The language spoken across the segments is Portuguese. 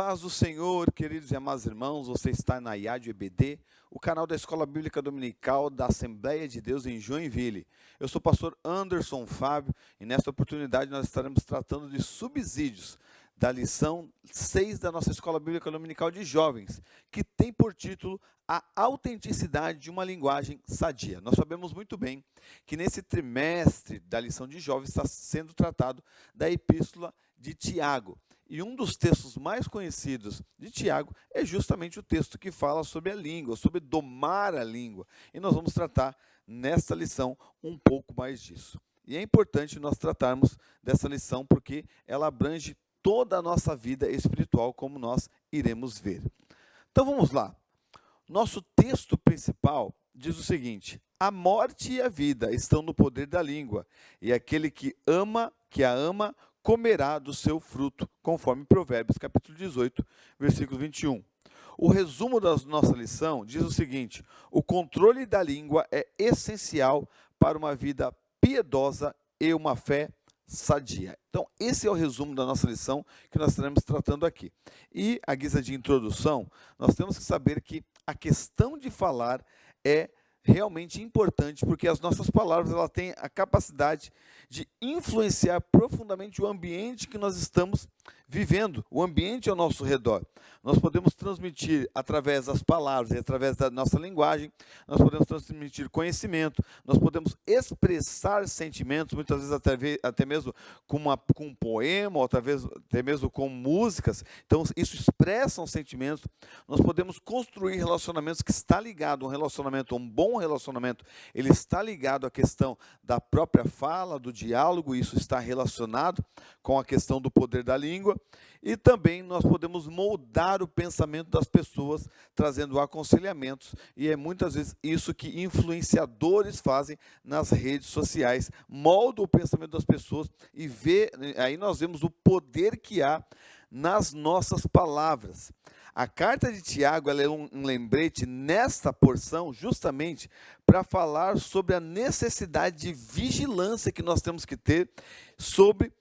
paz do Senhor, queridos e amados irmãos, você está na IAD EBD, o canal da Escola Bíblica Dominical da Assembleia de Deus em Joinville. Eu sou o pastor Anderson Fábio e nesta oportunidade nós estaremos tratando de subsídios da lição 6 da nossa Escola Bíblica Dominical de Jovens, que tem por título A Autenticidade de uma Linguagem Sadia. Nós sabemos muito bem que nesse trimestre da lição de jovens está sendo tratado da Epístola de Tiago. E um dos textos mais conhecidos de Tiago é justamente o texto que fala sobre a língua, sobre domar a língua. E nós vamos tratar nesta lição um pouco mais disso. E é importante nós tratarmos dessa lição porque ela abrange toda a nossa vida espiritual, como nós iremos ver. Então vamos lá. Nosso texto principal diz o seguinte: a morte e a vida estão no poder da língua, e aquele que a ama, comerá do seu fruto, conforme Provérbios, capítulo 18, versículo 21. O resumo da nossa lição diz o seguinte: o controle da língua é essencial para uma vida piedosa e uma fé sadia. Então, esse é o resumo da nossa lição que nós estaremos tratando aqui. E, à guisa de introdução, nós temos que saber que a questão de falar é realmente importante, porque as nossas palavras elas têm a capacidade de influenciar profundamente o ambiente que nós estamos vivendo, o ambiente ao nosso redor. Nós podemos transmitir através das palavras e através da nossa linguagem, nós podemos transmitir conhecimento, nós podemos expressar sentimentos, muitas vezes até mesmo com um poema, ou até mesmo com músicas. Então, isso expressa sentimentos. Nós podemos construir relacionamentos que está ligado a um bom relacionamento, ele está ligado à questão da própria fala, do diálogo, isso está relacionado com a questão do poder da língua. E também nós podemos moldar o pensamento das pessoas, trazendo aconselhamentos, e é muitas vezes isso que influenciadores fazem nas redes sociais, moldam o pensamento das pessoas e aí nós vemos o poder que há nas nossas palavras. A carta de Tiago ela é um lembrete nesta porção justamente para falar sobre a necessidade de vigilância que nós temos que ter sobre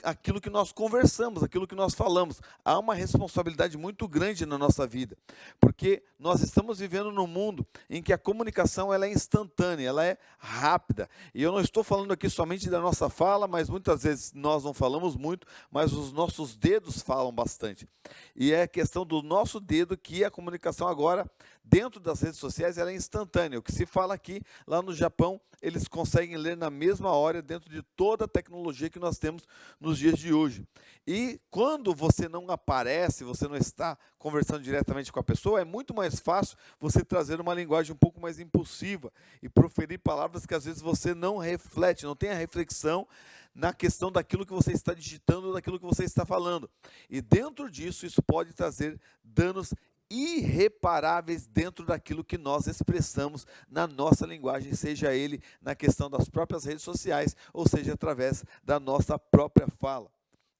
aquilo que nós conversamos, aquilo que nós falamos. Há uma responsabilidade muito grande na nossa vida, porque nós estamos vivendo num mundo em que a comunicação ela é instantânea, ela é rápida, e eu não estou falando aqui somente da nossa fala, mas muitas vezes nós não falamos muito, mas os nossos dedos falam bastante, e é questão do nosso dedo que a comunicação agora, dentro das redes sociais, ela é instantânea. O que se fala aqui, lá no Japão, eles conseguem ler na mesma hora, dentro de toda a tecnologia que nós temos nos dias de hoje. E quando você não aparece, você não está conversando diretamente com a pessoa, é muito mais fácil você trazer uma linguagem um pouco mais impulsiva e proferir palavras que às vezes você não reflete, não tem a reflexão na questão daquilo que você está digitando, daquilo que você está falando. E dentro disso, isso pode trazer danos irreparáveis dentro daquilo que nós expressamos na nossa linguagem, seja ele na questão das próprias redes sociais, ou seja, através da nossa própria fala.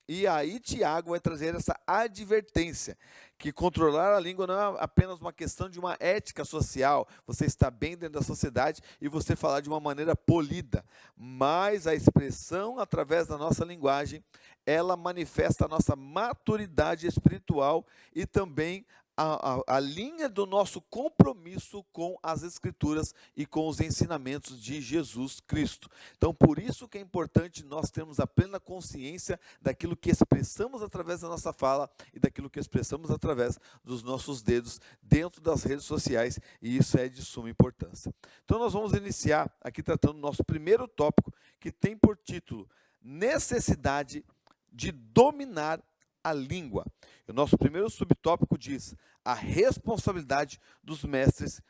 E aí Tiago vai trazer essa advertência, que controlar a língua não é apenas uma questão de uma ética social, você está bem dentro da sociedade e você falar de uma maneira polida, mas a expressão através da nossa linguagem, ela manifesta a nossa maturidade espiritual e também a linha do nosso compromisso com as Escrituras e com os ensinamentos de Jesus Cristo. Então, por isso que é importante nós termos a plena consciência daquilo que expressamos através da nossa fala e daquilo que expressamos através dos nossos dedos dentro das redes sociais, e isso é de suma importância. Então, nós vamos iniciar aqui tratando do nosso primeiro tópico, que tem por título Necessidade de dominar a língua. O nosso primeiro subtópico diz a responsabilidade dos mestres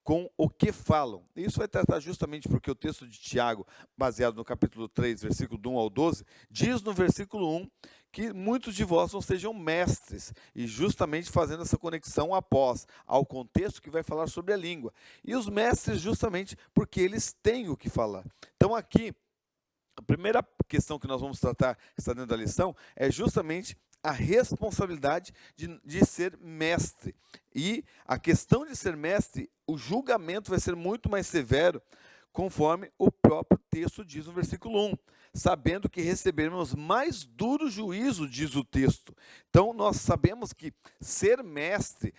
com o que falam. Isso vai tratar justamente porque o texto de Tiago, baseado no capítulo 3, versículo do 1 ao 12, diz no versículo 1 que muitos de vós não sejam mestres, e justamente fazendo essa conexão ao contexto que vai falar sobre a língua. E os mestres justamente porque eles têm o que falar. Então aqui, a primeira questão que nós vamos tratar, que está dentro da lição, é justamente a responsabilidade de ser mestre. E a questão de ser mestre, o julgamento vai ser muito mais severo, conforme o próprio texto diz no versículo 1. sabendo que receberemos mais duro juízo, diz o texto. Então, nós sabemos que ser mestre,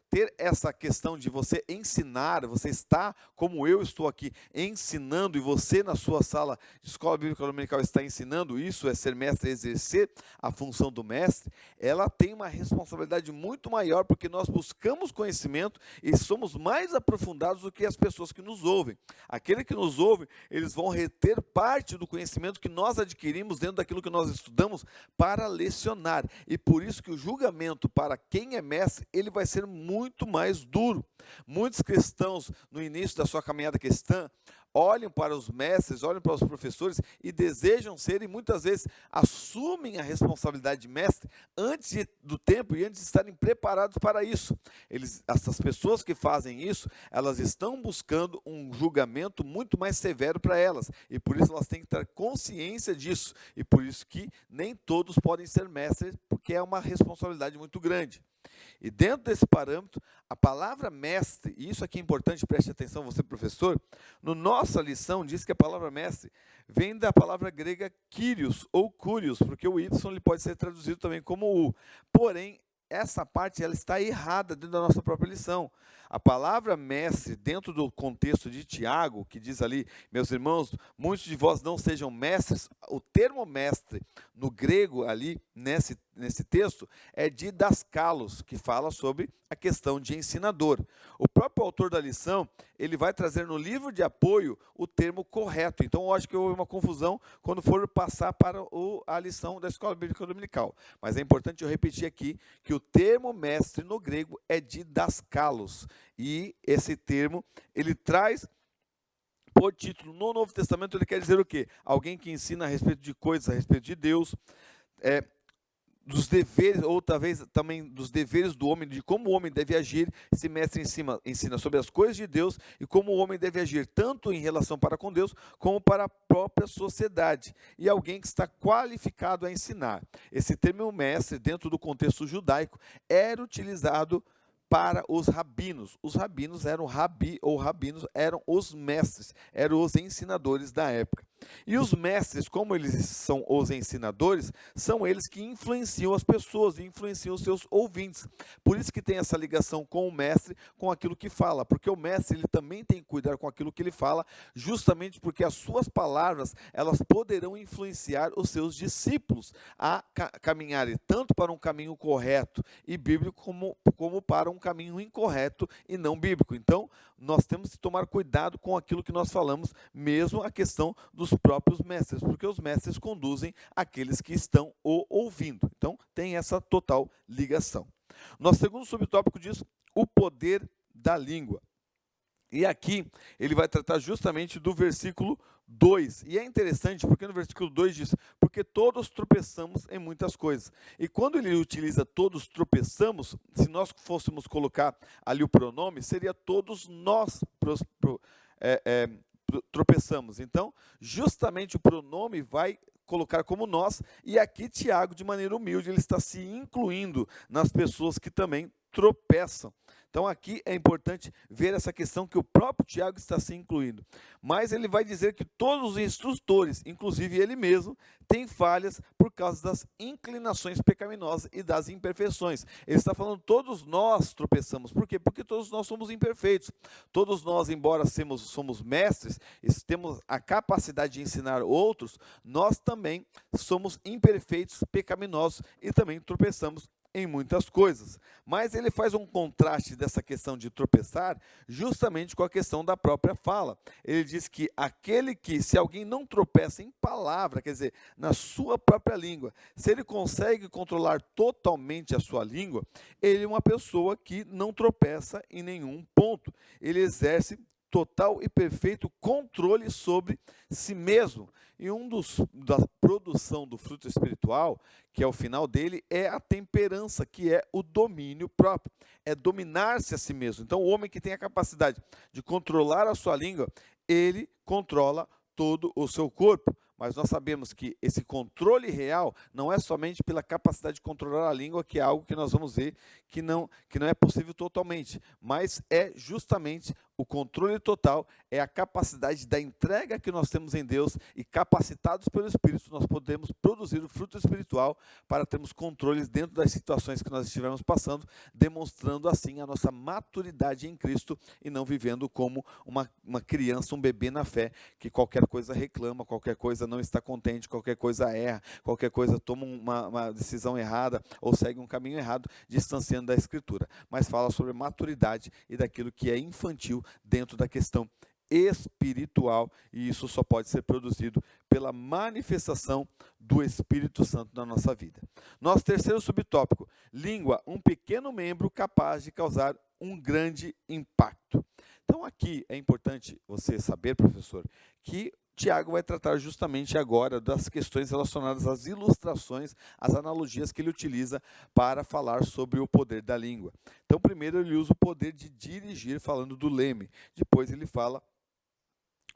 ter essa questão de você ensinar, você está, como eu estou aqui, ensinando, e você na sua sala de escola bíblica dominical está ensinando, isso é ser mestre, exercer a função do mestre, ela tem uma responsabilidade muito maior, porque nós buscamos conhecimento e somos mais aprofundados do que as pessoas que nos ouvem. Aquele que nos ouve, eles vão reter parte do conhecimento que nós adquirimos dentro daquilo que nós estudamos para lecionar. E por isso que o julgamento para quem é mestre, ele vai ser muito mais duro. Muitos cristãos, no início da sua caminhada cristã, olham para os mestres, olham para os professores e desejam ser, e muitas vezes assumem a responsabilidade de mestre antes do tempo e antes de estarem preparados para isso. Essas pessoas que fazem isso, elas estão buscando um julgamento muito mais severo para elas, e por isso elas têm que ter consciência disso, e por isso que nem todos podem ser mestres, porque é uma responsabilidade muito grande. E dentro desse parâmetro, a palavra mestre, e isso aqui é importante, preste atenção você professor, no nossa lição diz que a palavra mestre vem da palavra grega kyrios ou kurios, porque o y ele pode ser traduzido também como u, porém essa parte ela está errada dentro da nossa própria lição. A palavra mestre, dentro do contexto de Tiago, que diz ali, meus irmãos, muitos de vós não sejam mestres, o termo mestre, no grego ali, nesse texto, é didaskalos, que fala sobre a questão de ensinador. O próprio autor da lição, ele vai trazer no livro de apoio o termo correto. Então, eu acho que houve uma confusão quando for passar para a lição da Escola Bíblica Dominical. Mas é importante eu repetir aqui que o termo mestre no grego é didaskalos. E esse termo, ele traz por título, no Novo Testamento, ele quer dizer o quê? Alguém que ensina a respeito de coisas, a respeito de Deus, dos deveres, ou talvez também dos deveres do homem, de como o homem deve agir. Esse mestre ensina sobre as coisas de Deus e como o homem deve agir, tanto em relação para com Deus, como para a própria sociedade. E alguém que está qualificado a ensinar. Esse termo mestre, dentro do contexto judaico, era utilizado para os rabinos. Os rabinos eram rabinos eram os mestres, eram os ensinadores da época. E os mestres, como eles são os ensinadores, são eles que influenciam as pessoas, influenciam os seus ouvintes. Por isso que tem essa ligação com o mestre, com aquilo que fala, porque o mestre ele também tem que cuidar com aquilo que ele fala, justamente porque as suas palavras, elas poderão influenciar os seus discípulos a caminharem tanto para um caminho correto e bíblico, como para um caminho incorreto e não bíblico. Então, nós temos que tomar cuidado com aquilo que nós falamos, mesmo a questão dos próprios mestres, porque os mestres conduzem aqueles que estão o ouvindo. Então, tem essa total ligação. Nosso segundo subtópico diz o poder da língua. E aqui ele vai tratar justamente do versículo 2. E é interessante porque no versículo 2 diz, porque todos tropeçamos em muitas coisas. E quando ele utiliza todos tropeçamos, se nós fôssemos colocar ali o pronome, seria todos nós tropeçamos. Então, justamente o pronome vai colocar como nós, e aqui Tiago, de maneira humilde, ele está se incluindo nas pessoas que também tropeçam. Então aqui é importante ver essa questão que o próprio Tiago está se incluindo. Mas ele vai dizer que todos os instrutores, inclusive ele mesmo, tem falhas por causa das inclinações pecaminosas e das imperfeições. Ele está falando todos nós tropeçamos. Por quê? Porque todos nós somos imperfeitos. Todos nós, embora somos mestres, temos a capacidade de ensinar outros, nós também somos imperfeitos, pecaminosos e também tropeçamos em muitas coisas. Mas ele faz um contraste dessa questão de tropeçar justamente com a questão da própria fala. Ele diz que se alguém não tropeça em palavra, quer dizer, na sua própria língua, se ele consegue controlar totalmente a sua língua, ele é uma pessoa que não tropeça em nenhum ponto. Ele exerce total e perfeito controle sobre si mesmo. E da produção do fruto espiritual, que é o final dele, é a temperança, que é o domínio próprio, é dominar-se a si mesmo. Então, o homem que tem a capacidade de controlar a sua língua, ele controla todo o seu corpo. Mas nós sabemos que esse controle real não é somente pela capacidade de controlar a língua, que é algo que nós vamos ver que não é possível totalmente, mas é justamente o controle total é a capacidade da entrega que nós temos em Deus, e capacitados pelo Espírito, nós podemos produzir o fruto espiritual para termos controles dentro das situações que nós estivermos passando, demonstrando assim a nossa maturidade em Cristo e não vivendo como uma criança, um bebê na fé, que qualquer coisa reclama, qualquer coisa não está contente, qualquer coisa erra, qualquer coisa toma uma decisão errada ou segue um caminho errado, distanciando da Escritura. Mas fala sobre maturidade e daquilo que é infantil dentro da questão espiritual, e isso só pode ser produzido pela manifestação do Espírito Santo na nossa vida. Nosso terceiro subtópico: língua, um pequeno membro capaz de causar um grande impacto. Então aqui é importante você saber, professor, que Tiago vai tratar justamente agora das questões relacionadas às ilustrações, às analogias que ele utiliza para falar sobre o poder da língua. Então, primeiro ele usa o poder de dirigir, falando do leme. Depois ele fala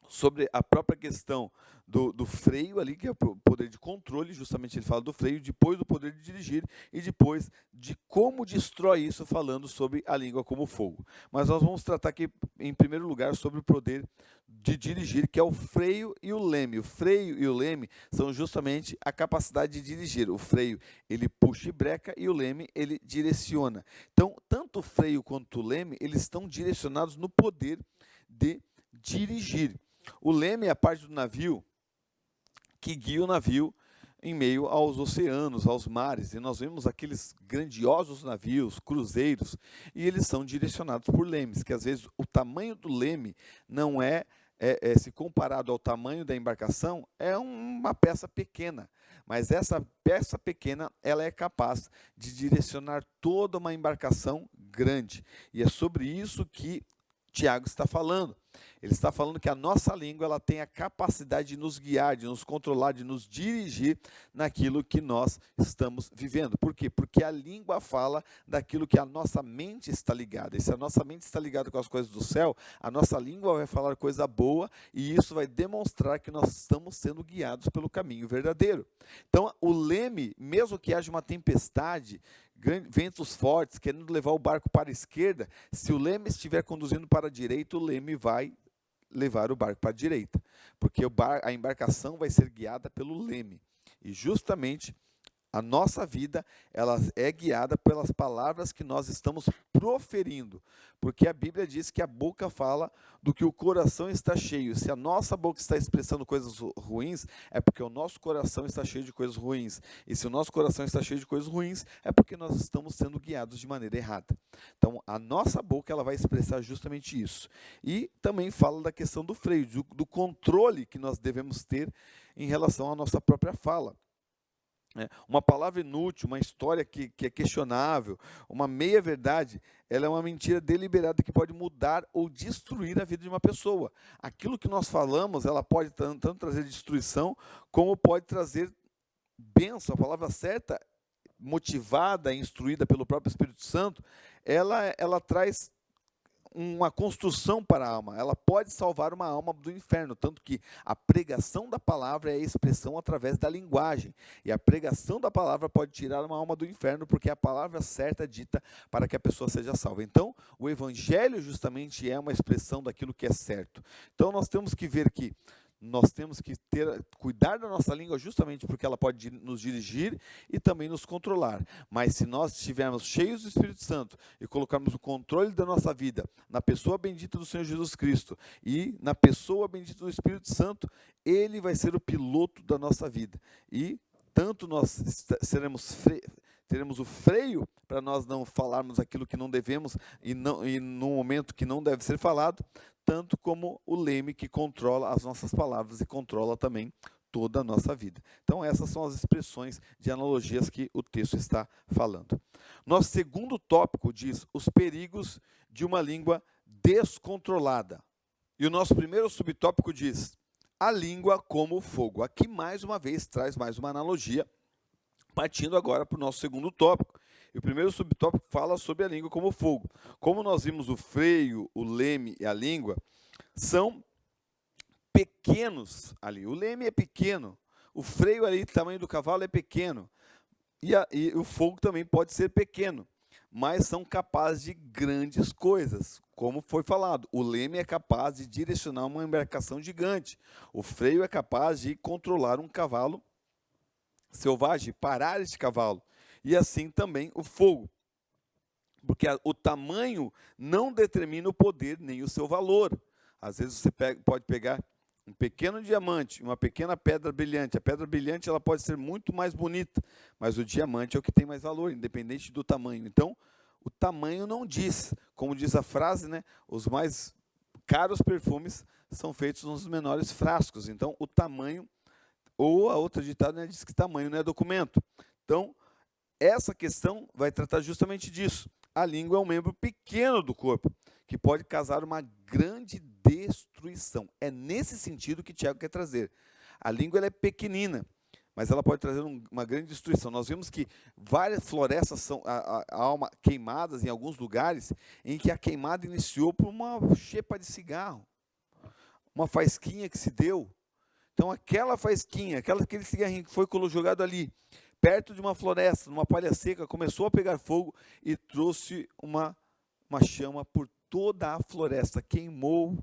sobre a própria questão do freio ali, que é o poder de controle, justamente ele fala do freio, depois do poder de dirigir e depois de como destrói isso, falando sobre a língua como fogo. Mas nós vamos tratar aqui, em primeiro lugar, sobre o poder de dirigir, que é o freio e o leme. O freio e o leme são justamente a capacidade de dirigir. O freio, ele puxa e breca, e o leme, ele direciona. Então, tanto o freio quanto o leme, eles estão direcionados no poder de dirigir. O leme é a parte do navio que guia o navio em meio aos oceanos, aos mares, e nós vemos aqueles grandiosos navios, cruzeiros, e eles são direcionados por lemes, que às vezes o tamanho do leme não se comparado ao tamanho da embarcação, é uma peça pequena, mas essa peça pequena, ela é capaz de direcionar toda uma embarcação grande, e é sobre isso que Tiago está falando. Ele está falando que a nossa língua, ela tem a capacidade de nos guiar, de nos controlar, de nos dirigir naquilo que nós estamos vivendo. Por quê? Porque a língua fala daquilo que a nossa mente está ligada. E se a nossa mente está ligada com as coisas do céu, a nossa língua vai falar coisa boa, e isso vai demonstrar que nós estamos sendo guiados pelo caminho verdadeiro. Então, o leme, mesmo que haja uma tempestade, ventos fortes, querendo levar o barco para a esquerda, se o leme estiver conduzindo para a direita, o leme vai levar o barco para a direita, porque a embarcação vai ser guiada pelo leme. E justamente a nossa vida, ela é guiada pelas palavras que nós estamos proferindo, porque a Bíblia diz que a boca fala do que o coração está cheio. Se a nossa boca está expressando coisas ruins, é porque o nosso coração está cheio de coisas ruins. E se o nosso coração está cheio de coisas ruins, é porque nós estamos sendo guiados de maneira errada. Então, a nossa boca, ela vai expressar justamente isso. E também fala da questão do freio, do controle que nós devemos ter em relação à nossa própria fala. Uma palavra inútil, uma história que é questionável, uma meia-verdade, ela é uma mentira deliberada que pode mudar ou destruir a vida de uma pessoa. Aquilo que nós falamos, ela pode tanto trazer destruição, como pode trazer bênção. A palavra certa, motivada, instruída pelo próprio Espírito Santo, ela traz uma construção para a alma, ela pode salvar uma alma do inferno, tanto que a pregação da palavra é a expressão através da linguagem, e a pregação da palavra pode tirar uma alma do inferno, porque é a palavra certa dita para que a pessoa seja salva. Então, o evangelho justamente é uma expressão daquilo que é certo. Então, nós temos que ver que nós temos que cuidar da nossa língua justamente porque ela pode nos dirigir e também nos controlar. Mas se nós estivermos cheios do Espírito Santo e colocarmos o controle da nossa vida na pessoa bendita do Senhor Jesus Cristo e na pessoa bendita do Espírito Santo, Ele vai ser o piloto da nossa vida. E tanto nós teremos o freio para nós não falarmos aquilo que não devemos e no momento que não deve ser falado, tanto como o leme que controla as nossas palavras e controla também toda a nossa vida. Então essas são as expressões de analogias que o texto está falando. Nosso segundo tópico diz os perigos de uma língua descontrolada. E o nosso primeiro subtópico diz a língua como fogo. Aqui mais uma vez traz mais uma analogia, partindo agora para o nosso segundo tópico. E o primeiro subtópico fala sobre a língua como fogo. Como nós vimos o freio, o leme e a língua, são pequenos ali. O leme é pequeno, o freio ali, o tamanho do cavalo é pequeno. E o fogo também pode ser pequeno, mas são capazes de grandes coisas. como foi falado, o leme é capaz de direcionar uma embarcação gigante. O freio é capaz de controlar um cavalo selvagem, parar este cavalo. E assim também o fogo. Porque o tamanho não determina o poder nem o seu valor. Às vezes você pode pegar um pequeno diamante, uma pequena pedra brilhante. A pedra brilhante ela pode ser muito mais bonita, mas o diamante é o que tem mais valor, independente do tamanho. Então, o tamanho não diz. Como diz a frase, né? Os mais caros perfumes são feitos nos menores frascos. Então, o tamanho, ou a outra ditada, né, diz que tamanho não é documento. Então, essa questão vai tratar justamente disso. A língua é um membro pequeno do corpo, que pode causar uma grande destruição. É nesse sentido que Tiago quer trazer. A língua ela é pequenina, mas ela pode trazer uma grande destruição. Nós vimos que várias florestas são queimadas em alguns lugares, em que a queimada iniciou por uma xepa de cigarro, uma faísquinha que se deu. Então aquela faísquinha, aquele cigarrinho que foi jogado ali, perto de uma floresta, numa palha seca, começou a pegar fogo e trouxe uma chama por toda a floresta, queimou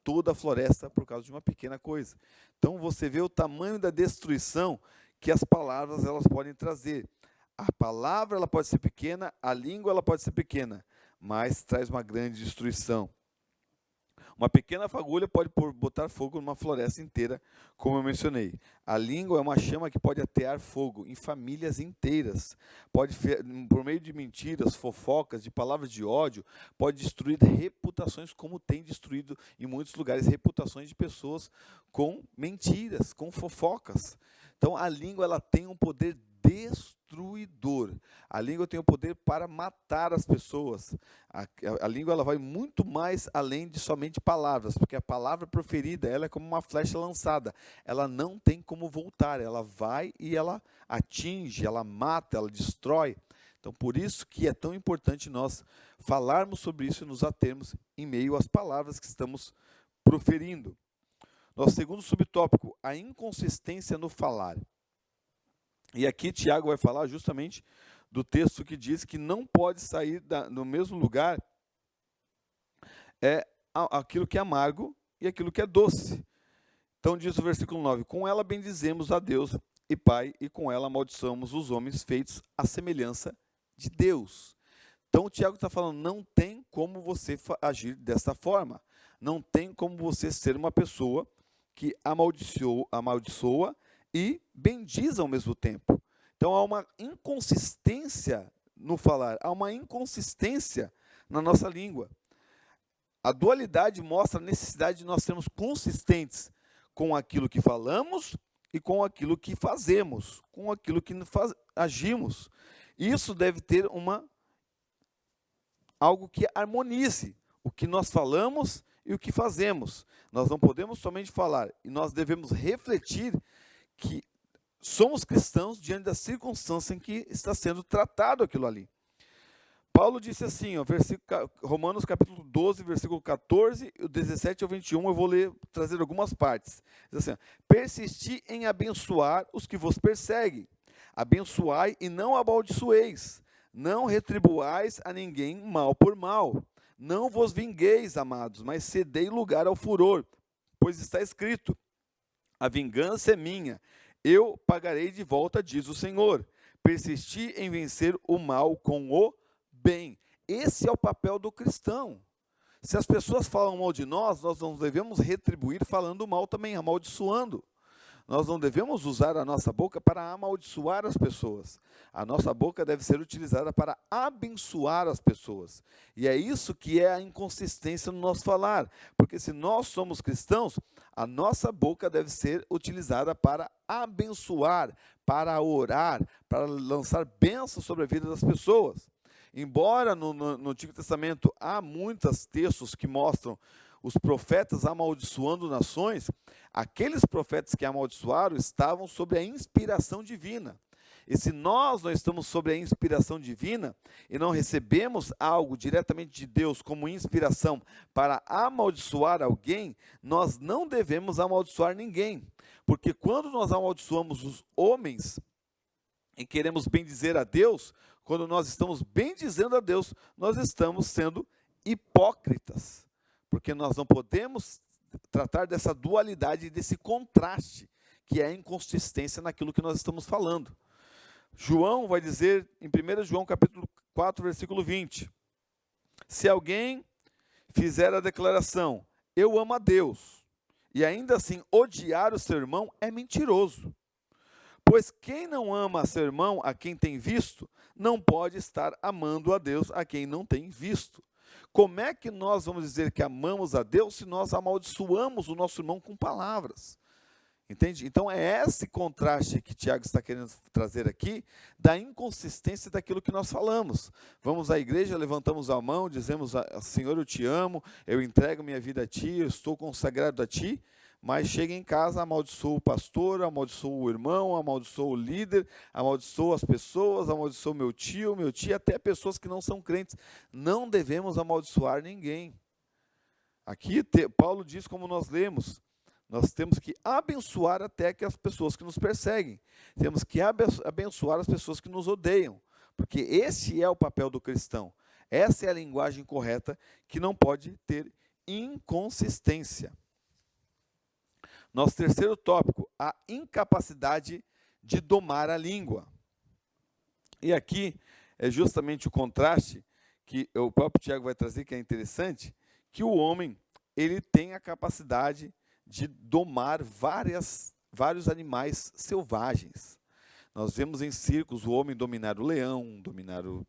toda a floresta por causa de uma pequena coisa. Então você vê o tamanho da destruição que as palavras elas podem trazer. A palavra ela pode ser pequena, a língua ela pode ser pequena, mas traz uma grande destruição. Uma pequena fagulha pode botar fogo numa floresta inteira, como eu mencionei. A língua é uma chama que pode atear fogo em famílias inteiras. Pode, por meio de mentiras, fofocas, de palavras de ódio, pode destruir reputações, como tem destruído em muitos lugares reputações de pessoas com mentiras, com fofocas. Então a língua ela tem um poder destruidor. A língua tem o poder para matar as pessoas. A língua ela vai muito mais além de somente palavras, porque a palavra proferida ela é como uma flecha lançada. Ela não tem como voltar. Ela vai e ela atinge, ela mata, ela destrói. Então, por isso que é tão importante nós falarmos sobre isso e nos atermos em meio às palavras que estamos proferindo. Nosso segundo subtópico, a inconsistência no falar. E aqui Tiago vai falar justamente do texto que diz que não pode sair do mesmo lugar aquilo que é amargo e aquilo que é doce. Então diz o versículo 9, com ela bendizemos a Deus e Pai, e com ela amaldiçoamos os homens feitos à semelhança de Deus. Então o Tiago está falando, não tem como você agir dessa forma. Não tem como você ser uma pessoa que amaldiçoa e bendiz ao mesmo tempo. Então há uma inconsistência no falar, há uma inconsistência na nossa língua. A dualidade mostra a necessidade de nós sermos consistentes com aquilo que falamos e com aquilo que fazemos, com aquilo que agimos. Isso deve ter algo que harmonize o que nós falamos e o que fazemos. Nós não podemos somente falar, e nós devemos refletir que somos cristãos diante da circunstância em que está sendo tratado aquilo ali. Paulo disse assim, Romanos capítulo 12, versículo 14, 17 ao 21, eu vou trazer algumas partes. Diz assim, persisti em abençoar os que vos perseguem, abençoai e não amaldiçoeis, não retribuais a ninguém mal por mal, não vos vingueis, amados, mas cedei lugar ao furor, pois está escrito, a vingança é minha, eu pagarei de volta, diz o Senhor. Persisti em vencer o mal com o bem. Esse é o papel do cristão. Se as pessoas falam mal de nós não devemos retribuir falando mal também, amaldiçoando. Nós não devemos usar a nossa boca para amaldiçoar as pessoas. A nossa boca deve ser utilizada para abençoar as pessoas. E é isso que é a inconsistência no nosso falar. Porque se nós somos cristãos, a nossa boca deve ser utilizada para abençoar, para orar, para lançar bênçãos sobre a vida das pessoas. Embora no Antigo Testamento há muitos textos que mostram os profetas amaldiçoando nações, aqueles profetas que amaldiçoaram estavam sob a inspiração divina. E se nós não estamos sob a inspiração divina e não recebemos algo diretamente de Deus como inspiração para amaldiçoar alguém, nós não devemos amaldiçoar ninguém. Porque quando nós amaldiçoamos os homens e queremos bendizer a Deus, quando nós estamos bendizendo a Deus, nós estamos sendo hipócritas, porque nós não podemos tratar dessa dualidade, desse contraste, que é a inconsistência naquilo que nós estamos falando. João vai dizer em 1 João capítulo 4, versículo 20, se alguém fizer a declaração, eu amo a Deus, e ainda assim odiar o seu irmão, é mentiroso. Pois quem não ama seu irmão a quem tem visto, não pode estar amando a Deus a quem não tem visto. Como é que nós vamos dizer que amamos a Deus se nós amaldiçoamos o nosso irmão com palavras? Entende? Então é esse contraste que Tiago está querendo trazer aqui, da inconsistência daquilo que nós falamos. Vamos à igreja, levantamos a mão, dizemos, Senhor, eu te amo, eu entrego minha vida a ti, eu estou consagrado a ti, mas chega em casa, amaldiçoa o pastor, amaldiçoa o irmão, amaldiçoa o líder, amaldiçoa as pessoas, amaldiçoa meu tio, até pessoas que não são crentes. Não devemos amaldiçoar ninguém. Aqui Paulo diz, como nós lemos, nós temos que abençoar até que as pessoas que nos perseguem. Temos que abençoar as pessoas que nos odeiam, porque esse é o papel do cristão. Essa é a linguagem correta, que não pode ter inconsistência. Nosso terceiro tópico, a incapacidade de domar a língua. E aqui é justamente o contraste que o próprio Tiago vai trazer, que é interessante, que o homem, ele tem a capacidade de domar vários animais selvagens. Nós vemos em circos o homem dominar o leão, dominar o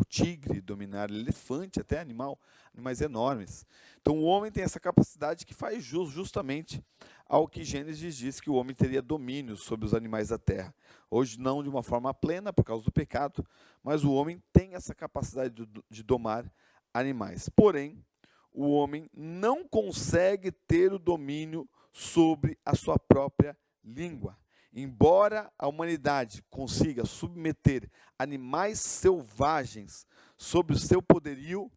tigre, dominar o elefante, até animais enormes. Então o homem tem essa capacidade que faz jus justamente ao que Gênesis diz, que o homem teria domínio sobre os animais da terra. Hoje não de uma forma plena por causa do pecado, mas o homem tem essa capacidade de domar animais. Porém, o homem não consegue ter o domínio sobre a sua própria língua. Embora a humanidade consiga submeter animais selvagens sob o seu poderio,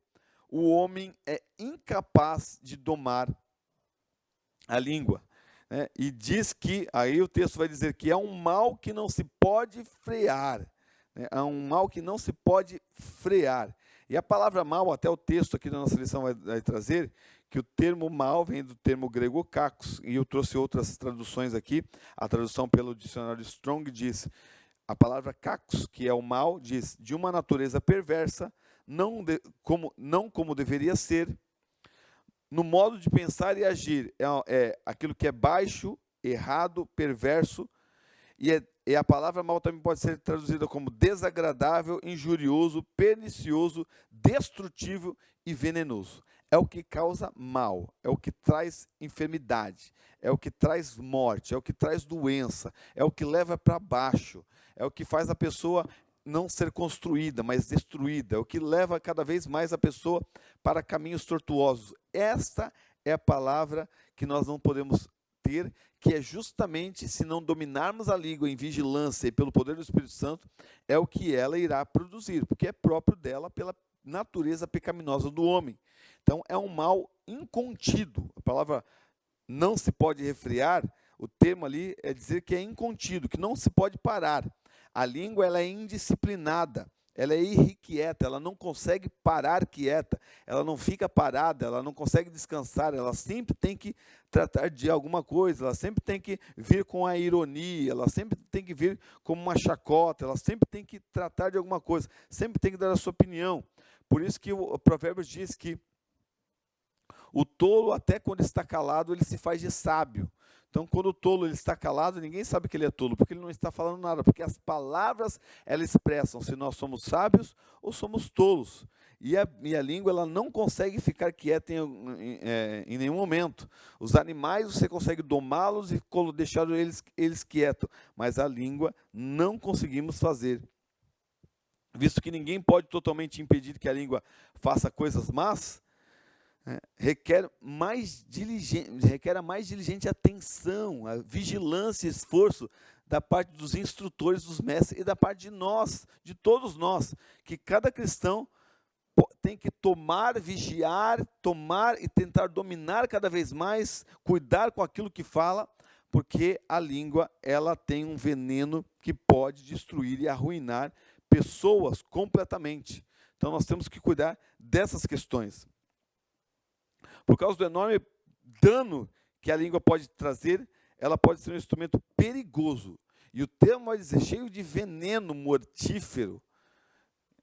o homem é incapaz de domar a língua. E diz que, aí o texto vai dizer que é um mal que não se pode frear. É um mal que não se pode frear. E a palavra mal, até o texto aqui da nossa lição vai trazer, que o termo mal vem do termo grego kakos, e eu trouxe outras traduções aqui. A tradução pelo dicionário Strong diz, a palavra kakos, que é o mal, diz, de uma natureza perversa, não como deveria ser, no modo de pensar e agir, é aquilo que é baixo, errado, perverso, e a palavra mal também pode ser traduzida como desagradável, injurioso, pernicioso, destrutivo e venenoso. É o que causa mal, é o que traz enfermidade, é o que traz morte, é o que traz doença, é o que leva para baixo, é o que faz a pessoa não ser construída, mas destruída, é o que leva cada vez mais a pessoa para caminhos tortuosos. Esta é a palavra que nós não podemos ter, que é justamente, se não dominarmos a língua em vigilância e pelo poder do Espírito Santo, é o que ela irá produzir, porque é próprio dela pela natureza pecaminosa do homem. Então, é um mal incontido. A palavra não se pode refrear, o termo ali é dizer que é incontido, que não se pode parar. A língua, ela é indisciplinada, ela é irrequieta, ela não consegue parar quieta, ela não fica parada, ela não consegue descansar, ela sempre tem que tratar de alguma coisa, ela sempre tem que vir com a ironia, ela sempre tem que vir como uma chacota, ela sempre tem que tratar de alguma coisa, sempre tem que dar a sua opinião. Por isso que o Provérbios diz que o tolo, até quando está calado, ele se faz de sábio. Então, quando o tolo ele está calado, ninguém sabe que ele é tolo, porque ele não está falando nada, porque as palavras, elas expressam se nós somos sábios ou somos tolos. E a língua, ela não consegue ficar quieta em nenhum momento. Os animais, você consegue domá-los e deixar eles quietos, mas a língua não conseguimos fazer. Visto que ninguém pode totalmente impedir que a língua faça coisas más, requer a mais diligente atenção, a vigilância e esforço da parte dos instrutores, dos mestres e da parte de nós, de todos nós, que cada cristão tem que vigiar, tomar e tentar dominar cada vez mais, cuidar com aquilo que fala, porque a língua, ela tem um veneno que pode destruir e arruinar pessoas completamente. Então nós temos que cuidar dessas questões. Por causa do enorme dano que a língua pode trazer, ela pode ser um instrumento perigoso. E o termo vai dizer, cheio de veneno mortífero.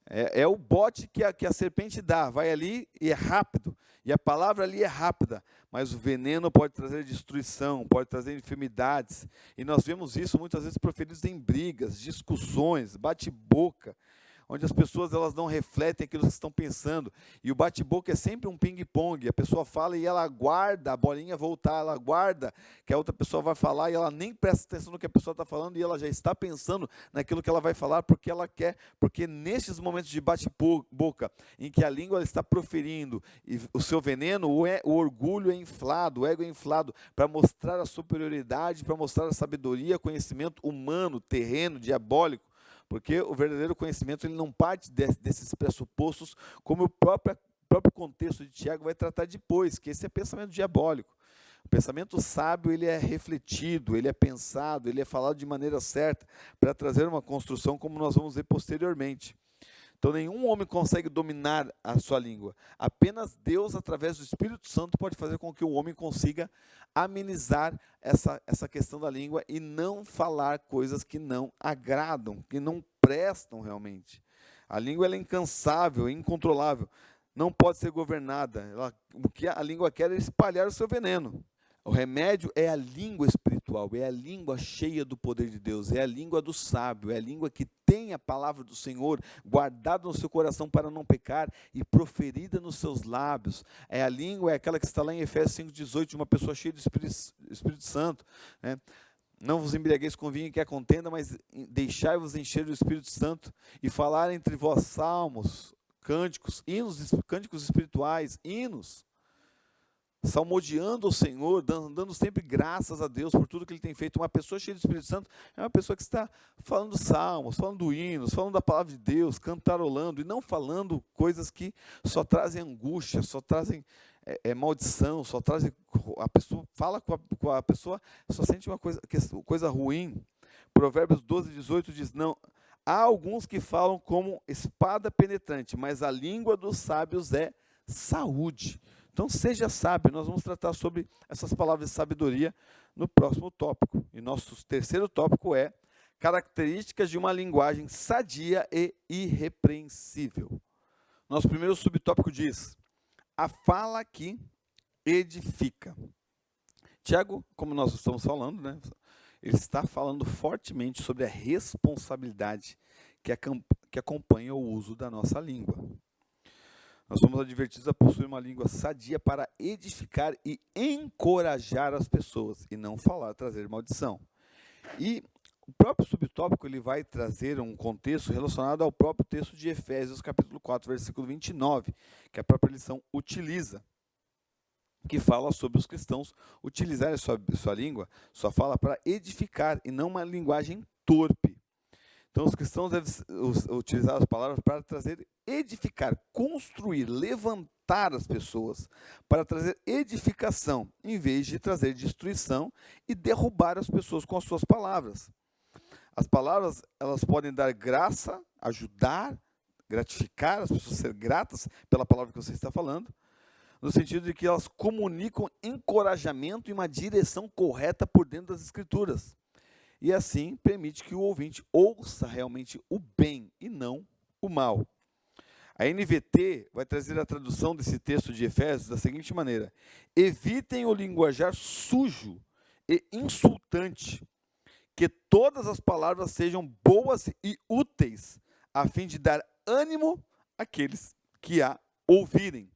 É o bote que a serpente dá, vai ali e é rápido. E a palavra ali é rápida, mas o veneno pode trazer destruição, pode trazer enfermidades. E nós vemos isso muitas vezes proferidos em brigas, discussões, bate-boca, onde as pessoas elas não refletem aquilo que estão pensando. E o bate-boca é sempre um ping-pong. A pessoa fala e ela aguarda a bolinha voltar, ela aguarda que a outra pessoa vai falar e ela nem presta atenção no que a pessoa está falando e ela já está pensando naquilo que ela vai falar porque ela quer. Porque nesses momentos de bate-boca, em que a língua ela está proferindo e o seu veneno, o orgulho é inflado, o ego é inflado para mostrar a superioridade, para mostrar a sabedoria, conhecimento humano, terreno, diabólico. Porque o verdadeiro conhecimento ele não parte desses pressupostos, como o próprio contexto de Tiago vai tratar depois, que esse é pensamento diabólico. O pensamento sábio ele é refletido, ele é pensado, ele é falado de maneira certa, para trazer uma construção como nós vamos ver posteriormente. Então nenhum homem consegue dominar a sua língua. Apenas Deus, através do Espírito Santo, pode fazer com que o homem consiga amenizar essa questão da língua e não falar coisas que não agradam, que não prestam realmente. A língua ela é incansável, é incontrolável, não pode ser governada. O que a língua quer é espalhar o seu veneno. O remédio é a língua espiritual, é a língua cheia do poder de Deus, é a língua do sábio, é a língua que tem a palavra do Senhor guardada no seu coração para não pecar e proferida nos seus lábios. É a língua, é aquela que está lá em Efésios 5,18, de uma pessoa cheia do Espírito Santo, né? Não vos embriagueis com vinho que é contenda, mas deixai-vos encher do Espírito Santo e falar entre vós salmos, cânticos, hinos, cânticos espirituais, hinos, salmodiando o Senhor, dando sempre graças a Deus por tudo que Ele tem feito. Uma pessoa cheia do Espírito Santo é uma pessoa que está falando salmos, falando hinos, falando da palavra de Deus, cantarolando, e não falando coisas que só trazem angústia, só trazem maldição, só trazem... A pessoa fala com a pessoa, só sente uma coisa ruim. Provérbios 12:18 diz, não... Há alguns que falam como espada penetrante, mas a língua dos sábios é saúde. Então, seja sábio. Nós vamos tratar sobre essas palavras de sabedoria no próximo tópico. E nosso terceiro tópico é características de uma linguagem sadia e irrepreensível. Nosso primeiro subtópico diz, a fala que edifica. Tiago, como nós estamos falando, né, ele está falando fortemente sobre a responsabilidade que acompanha o uso da nossa língua. Nós somos advertidos a possuir uma língua sadia para edificar e encorajar as pessoas, e não falar, trazer maldição. E o próprio subtópico ele vai trazer um contexto relacionado ao próprio texto de Efésios, capítulo 4, versículo 29, que a própria lição utiliza, que fala sobre os cristãos utilizarem sua língua, sua fala para edificar, e não uma linguagem torpe. Então, os cristãos devem utilizar as palavras para trazer, edificar, construir, levantar as pessoas, para trazer edificação, em vez de trazer destruição e derrubar as pessoas com as suas palavras. As palavras, elas podem dar graça, ajudar, gratificar, as pessoas ser gratas pela palavra que você está falando, no sentido de que elas comunicam encorajamento e uma direção correta por dentro das Escrituras. E assim permite que o ouvinte ouça realmente o bem e não o mal. A NVT vai trazer a tradução desse texto de Efésios da seguinte maneira: evitem o linguajar sujo e insultante, que todas as palavras sejam boas e úteis, a fim de dar ânimo àqueles que a ouvirem.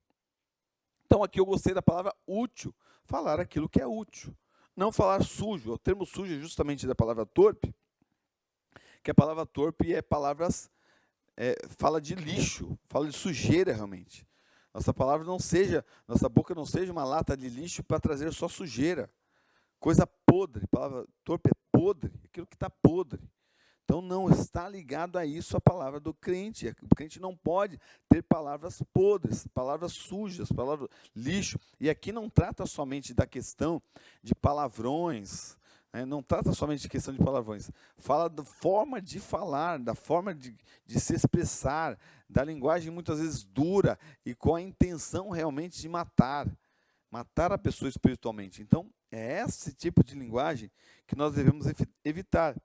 Então aqui eu gostei da palavra útil, falar aquilo que é útil. Não falar sujo. O termo sujo é justamente da palavra torpe, que a palavra torpe é palavras, fala de lixo, fala de sujeira realmente. Nossa boca não seja uma lata de lixo para trazer só sujeira, coisa podre. A palavra torpe é podre, aquilo que está podre. Então não está ligado a isso a palavra do crente. O crente não pode ter palavras podres, palavras sujas, palavras lixo. E aqui não trata somente da questão de palavrões, né? Não trata somente de questão de palavrões. Fala da forma de falar, da forma de se expressar, da linguagem muitas vezes dura e com a intenção realmente de matar a pessoa espiritualmente. Então, é esse tipo de linguagem que nós devemos evitar.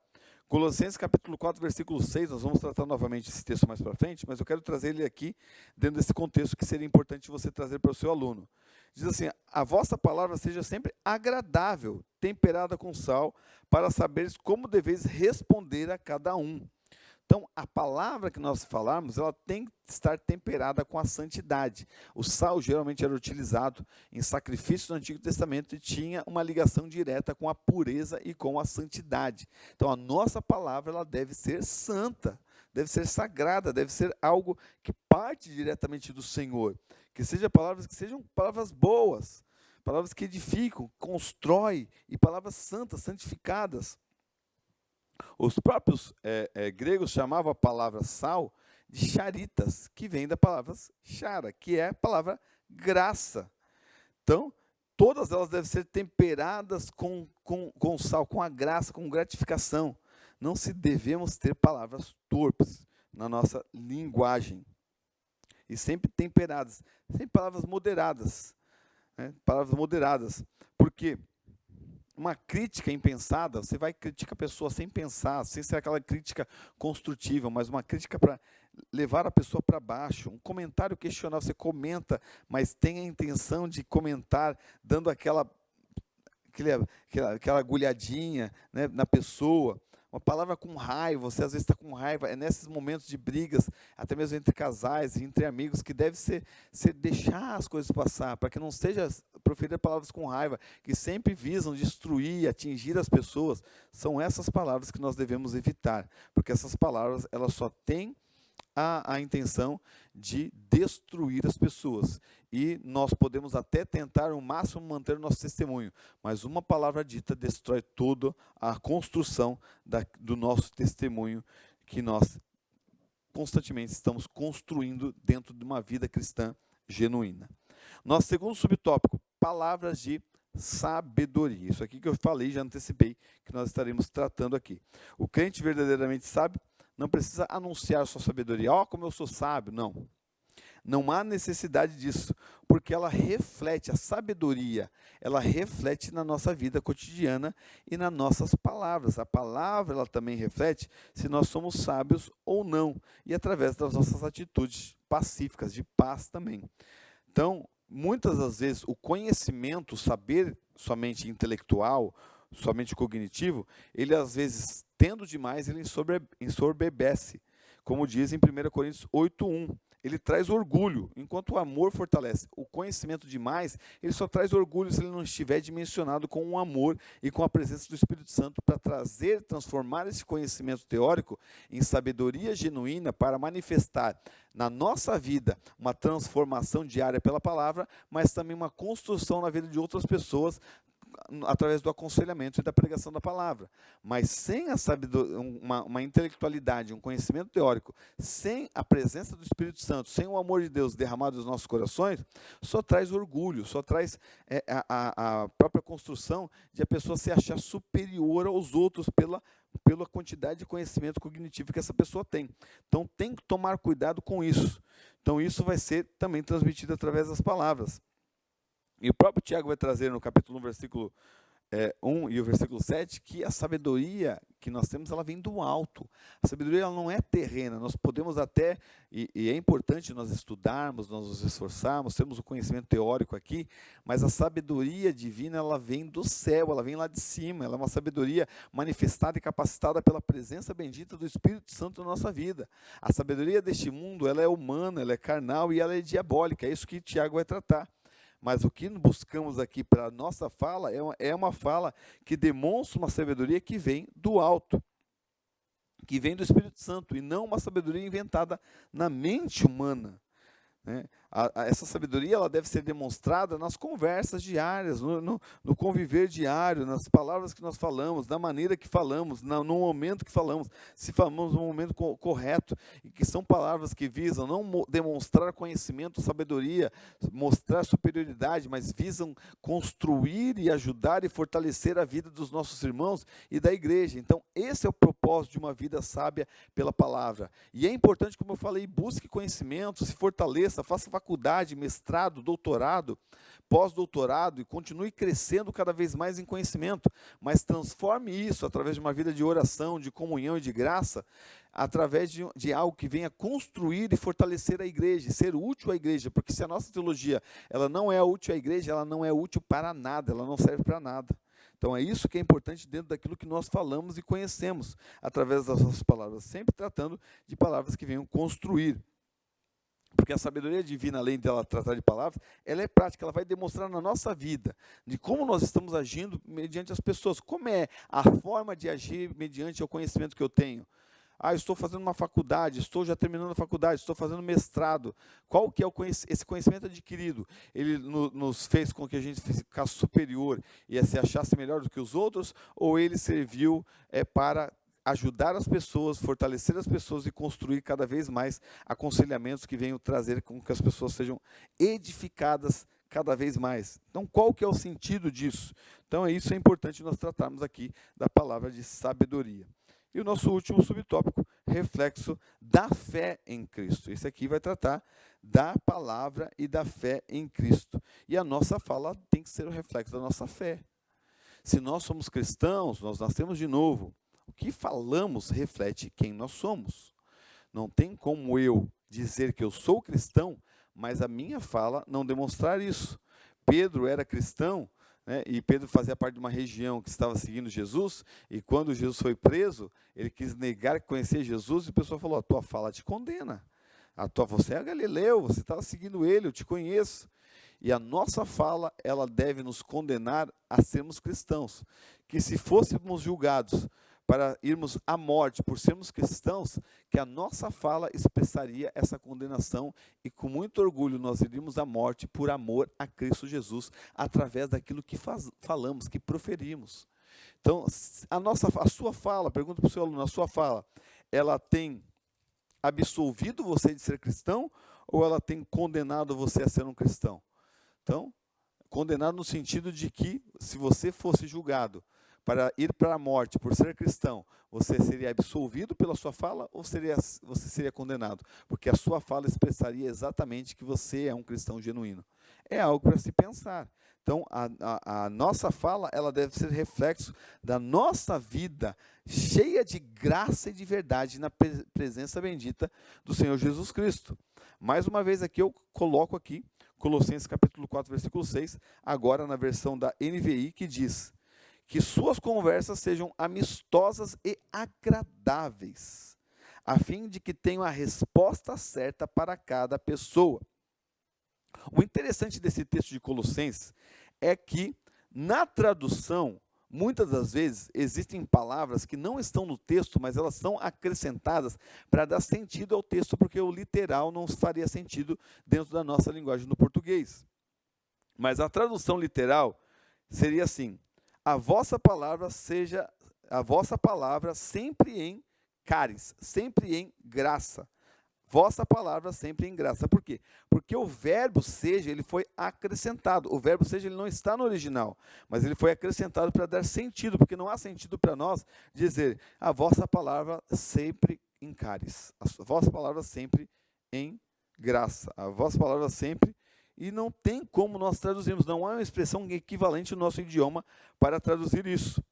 Colossenses capítulo 4, versículo 6, nós vamos tratar novamente esse texto mais para frente, mas eu quero trazer ele aqui dentro desse contexto que seria importante você trazer para o seu aluno. Diz assim: a vossa palavra seja sempre agradável, temperada com sal, para saberes como deveis responder a cada um. Então, a palavra que nós falarmos, ela tem que estar temperada com a santidade. O sal geralmente era utilizado em sacrifícios no Antigo Testamento e tinha uma ligação direta com a pureza e com a santidade. Então, a nossa palavra, ela deve ser santa, deve ser sagrada, deve ser algo que parte diretamente do Senhor. Que sejam palavras boas, palavras que edificam, constroem, e palavras santas, santificadas. Os próprios gregos chamavam a palavra sal de charitas, que vem da palavra chara, que é a palavra graça. Então, todas elas devem ser temperadas com sal, com a graça, com gratificação. Não se devemos ter palavras torpes na nossa linguagem. E sempre temperadas, sempre palavras moderadas. Né? Palavras moderadas. Porque uma crítica impensada, você vai criticar a pessoa sem pensar, sem ser aquela crítica construtiva, mas uma crítica para levar a pessoa para baixo. Um comentário questionável, você comenta, mas tem a intenção de comentar, dando aquela agulhadinha, né, na pessoa. Uma palavra com raiva, você às vezes está com raiva, é nesses momentos de brigas, até mesmo entre casais, entre amigos, que deve ser deixar as coisas passar, para que não seja proferir palavras com raiva, que sempre visam destruir, atingir as pessoas. São essas palavras que nós devemos evitar, porque essas palavras, elas só têm a intenção de destruir as pessoas. E nós podemos até tentar ao máximo manter o nosso testemunho, mas uma palavra dita destrói toda a construção do nosso testemunho que nós constantemente estamos construindo dentro de uma vida cristã genuína. Nosso segundo subtópico, palavras de sabedoria. Isso aqui que eu falei, já antecipei, que nós estaremos tratando aqui. O crente verdadeiramente sábio não precisa anunciar sua sabedoria. Ó, como eu sou sábio. Não. Não há necessidade disso, porque ela reflete, a sabedoria, ela reflete na nossa vida cotidiana e nas nossas palavras. A palavra, ela também reflete se nós somos sábios ou não, e através das nossas atitudes pacíficas, de paz também. Então, muitas das vezes, o conhecimento, o saber somente intelectual, somente cognitivo, ele às vezes, tendo demais, ele ensoberbece, como diz em 1 Coríntios 8:1. Ele traz orgulho, enquanto o amor fortalece. O conhecimento demais, ele só traz orgulho se ele não estiver dimensionado com o amor e com a presença do Espírito Santo para transformar esse conhecimento teórico em sabedoria genuína para manifestar na nossa vida uma transformação diária pela palavra, mas também uma construção na vida de outras pessoas através do aconselhamento e da pregação da palavra. Mas sem a sabedoria, uma intelectualidade, um conhecimento teórico, sem a presença do Espírito Santo, sem o amor de Deus derramado nos nossos corações, só traz orgulho, só traz a própria construção de a pessoa se achar superior aos outros pela quantidade de conhecimento cognitivo que essa pessoa tem. Então tem que tomar cuidado com isso. Então isso vai ser também transmitido através das palavras. E o próprio Tiago vai trazer no capítulo 1, versículo 1 e o versículo 7, que a sabedoria que nós temos, ela vem do alto. A sabedoria, ela não é terrena. Nós podemos até, e é importante nós estudarmos, nós nos esforçarmos, temos o conhecimento teórico aqui, mas a sabedoria divina, ela vem do céu, ela vem lá de cima. Ela é uma sabedoria manifestada e capacitada pela presença bendita do Espírito Santo na nossa vida. A sabedoria deste mundo, ela é humana, ela é carnal e ela é diabólica. É isso que Tiago vai tratar. Mas o que buscamos aqui para a nossa fala é uma fala que demonstra uma sabedoria que vem do alto, que vem do Espírito Santo, e não uma sabedoria inventada na mente humana. né? Essa sabedoria ela deve ser demonstrada nas conversas diárias, no conviver diário, nas palavras que nós falamos, na maneira que falamos, no momento que falamos, se falamos no momento correto, e que são palavras que visam não demonstrar conhecimento, sabedoria, mostrar superioridade, mas visam construir e ajudar e fortalecer a vida dos nossos irmãos e da igreja. Então, esse é o propósito de uma vida sábia pela palavra. E é importante, como eu falei, busque conhecimento, se fortaleça, faça faculdade, mestrado, doutorado, pós-doutorado e continue crescendo cada vez mais em conhecimento, mas transforme isso através de uma vida de oração, de comunhão e de graça, através de algo que venha construir e fortalecer a igreja, ser útil à igreja, porque se a nossa teologia ela não é útil à igreja, ela não é útil para nada, ela não serve para nada. Então é isso que é importante dentro daquilo que nós falamos e conhecemos, através das nossas palavras, sempre tratando de palavras que venham construir. Porque a sabedoria divina, além dela tratar de palavras, ela é prática, ela vai demonstrar na nossa vida, de como nós estamos agindo mediante as pessoas, como é a forma de agir mediante o conhecimento que eu tenho. Eu estou fazendo uma faculdade, estou já terminando a faculdade, estou fazendo mestrado. Qual que é esse conhecimento adquirido? Ele nos fez com que a gente ficasse superior e se achasse melhor do que os outros, ou ele serviu para ajudar as pessoas, fortalecer as pessoas e construir cada vez mais aconselhamentos que venham trazer com que as pessoas sejam edificadas cada vez mais. Então, qual que é o sentido disso? Então, isso é importante nós tratarmos aqui da palavra de sabedoria. E o nosso último subtópico, reflexo da fé em Cristo. Esse aqui vai tratar da palavra e da fé em Cristo. E a nossa fala tem que ser o reflexo da nossa fé. Se nós somos cristãos, nós nascemos de novo. O que falamos reflete quem nós somos. Não tem como eu dizer que eu sou cristão, mas a minha fala não demonstrar isso. Pedro era cristão, né, e Pedro fazia parte de uma região que estava seguindo Jesus, e quando Jesus foi preso, ele quis negar que conhecia Jesus, e o pessoal falou, a tua fala te condena. Você é galileu, você estava seguindo ele, eu te conheço. E a nossa fala, ela deve nos condenar a sermos cristãos. Que se fôssemos julgados para irmos à morte por sermos cristãos, que a nossa fala expressaria essa condenação e com muito orgulho nós iríamos à morte por amor a Cristo Jesus, através daquilo que falamos, que proferimos. Então, a sua fala, pergunta para o seu aluno, a sua fala, ela tem absolvido você de ser cristão ou ela tem condenado você a ser um cristão? Então, condenado no sentido de que se você fosse julgado para ir para a morte por ser cristão, você seria absolvido pela sua fala ou você seria condenado? Porque a sua fala expressaria exatamente que você é um cristão genuíno. É algo para se pensar. Então, a nossa fala, ela deve ser reflexo da nossa vida cheia de graça e de verdade na presença bendita do Senhor Jesus Cristo. Mais uma vez aqui, eu coloco aqui, Colossenses capítulo 4, versículo 6, agora na versão da NVI, que diz que suas conversas sejam amistosas e agradáveis, a fim de que tenham a resposta certa para cada pessoa. O interessante desse texto de Colossenses é que, na tradução, muitas das vezes existem palavras que não estão no texto, mas elas são acrescentadas para dar sentido ao texto, porque o literal não faria sentido dentro da nossa linguagem no português. Mas a tradução literal seria assim: a vossa palavra sempre em caris, sempre em graça. Vossa palavra sempre em graça. Por quê? Porque o verbo seja, ele foi acrescentado. O verbo seja, ele não está no original, mas ele foi acrescentado para dar sentido, porque não há sentido para nós dizer a vossa palavra sempre em caris, a vossa palavra sempre em graça, a vossa palavra sempre, e não tem como nós traduzirmos, não há uma expressão equivalente no nosso idioma para traduzir isso.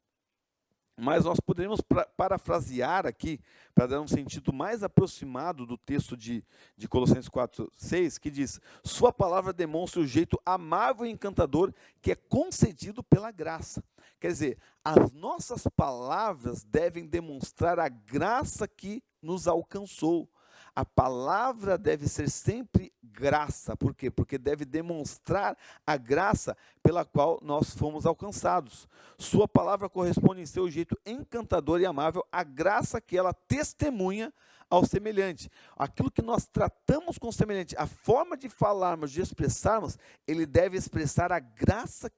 Mas nós poderíamos parafrasear aqui, para dar um sentido mais aproximado do texto de Colossenses 4, 6, que diz: sua palavra demonstra o jeito amável e encantador que é concedido pela graça. Quer dizer, as nossas palavras devem demonstrar a graça que nos alcançou. A palavra deve ser sempre graça. Por quê? Porque deve demonstrar a graça pela qual nós fomos alcançados. Sua palavra corresponde em seu jeito encantador e amável à graça que ela testemunha ao semelhante. Aquilo que nós tratamos com o semelhante, a forma de falarmos, de expressarmos, ele deve expressar a graça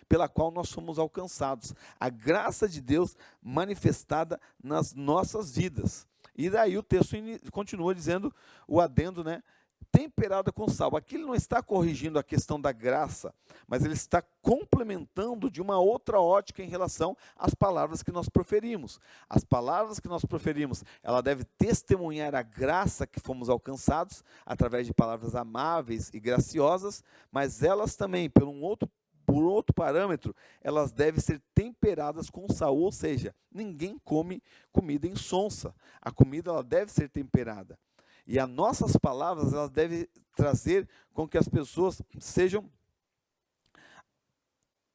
pela qual nós somos alcançados. A graça de Deus manifestada nas nossas vidas. E daí o texto continua dizendo, o adendo, né? Temperada com sal. Aqui ele não está corrigindo a questão da graça, mas ele está complementando de uma outra ótica em relação às palavras que nós proferimos. As palavras que nós proferimos, ela deve testemunhar a graça que fomos alcançados através de palavras amáveis e graciosas, mas elas também, por outro parâmetro, elas devem ser temperadas com sal, ou seja, ninguém come comida insonsa. A comida ela deve ser temperada. E as nossas palavras, elas devem trazer com que as pessoas sejam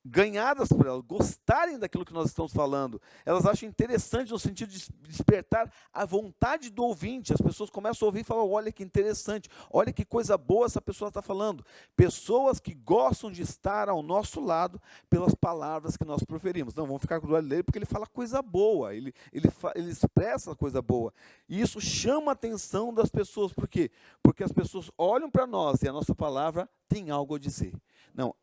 ganhadas por elas, gostarem daquilo que nós estamos falando. Elas acham interessante no sentido de despertar a vontade do ouvinte. As pessoas começam a ouvir e falam, olha que interessante, olha que coisa boa essa pessoa está falando. Pessoas que gostam de estar ao nosso lado pelas palavras que nós proferimos. Não, vamos ficar com o olho dele porque ele fala coisa boa, ele expressa coisa boa. E isso chama a atenção das pessoas. Por quê? Porque as pessoas olham para nós e a nossa palavra tem algo a dizer. Não,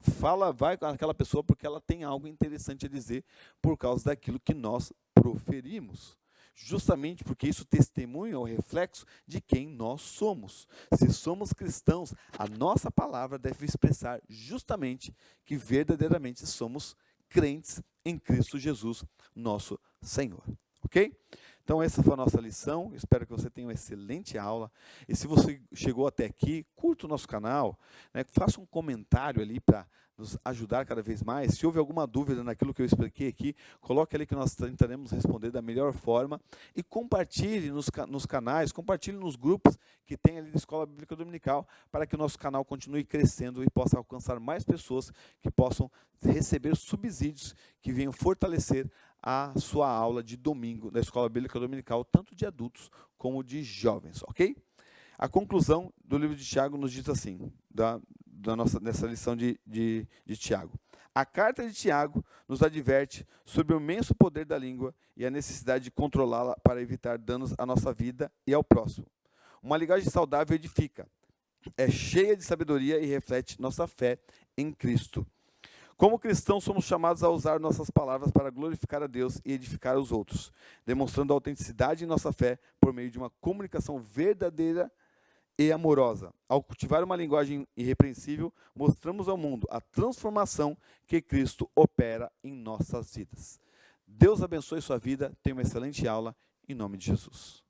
vai com aquela pessoa porque ela tem algo interessante a dizer por causa daquilo que nós proferimos. Justamente porque isso testemunha o reflexo de quem nós somos. Se somos cristãos, a nossa palavra deve expressar justamente que verdadeiramente somos crentes em Cristo Jesus, nosso Senhor. Ok? Então essa foi a nossa lição, espero que você tenha uma excelente aula, e se você chegou até aqui, curta o nosso canal, né, faça um comentário ali para nos ajudar cada vez mais. Se houve alguma dúvida naquilo que eu expliquei aqui, coloque ali que nós tentaremos responder da melhor forma, e compartilhe nos canais, compartilhe nos grupos que tem ali da Escola Bíblica Dominical, para que o nosso canal continue crescendo e possa alcançar mais pessoas que possam receber subsídios que venham fortalecer a sua aula de domingo da Escola Bíblica Dominical, tanto de adultos como de jovens, ok? A conclusão do livro de Tiago nos diz assim, nessa lição de Tiago. A carta de Tiago nos adverte sobre o imenso poder da língua e a necessidade de controlá-la para evitar danos à nossa vida e ao próximo. Uma linguagem saudável edifica, é cheia de sabedoria e reflete nossa fé em Cristo. Como cristãos, somos chamados a usar nossas palavras para glorificar a Deus e edificar os outros, demonstrando a autenticidade em nossa fé por meio de uma comunicação verdadeira e amorosa. Ao cultivar uma linguagem irrepreensível, mostramos ao mundo a transformação que Cristo opera em nossas vidas. Deus abençoe sua vida, tenha uma excelente aula, em nome de Jesus.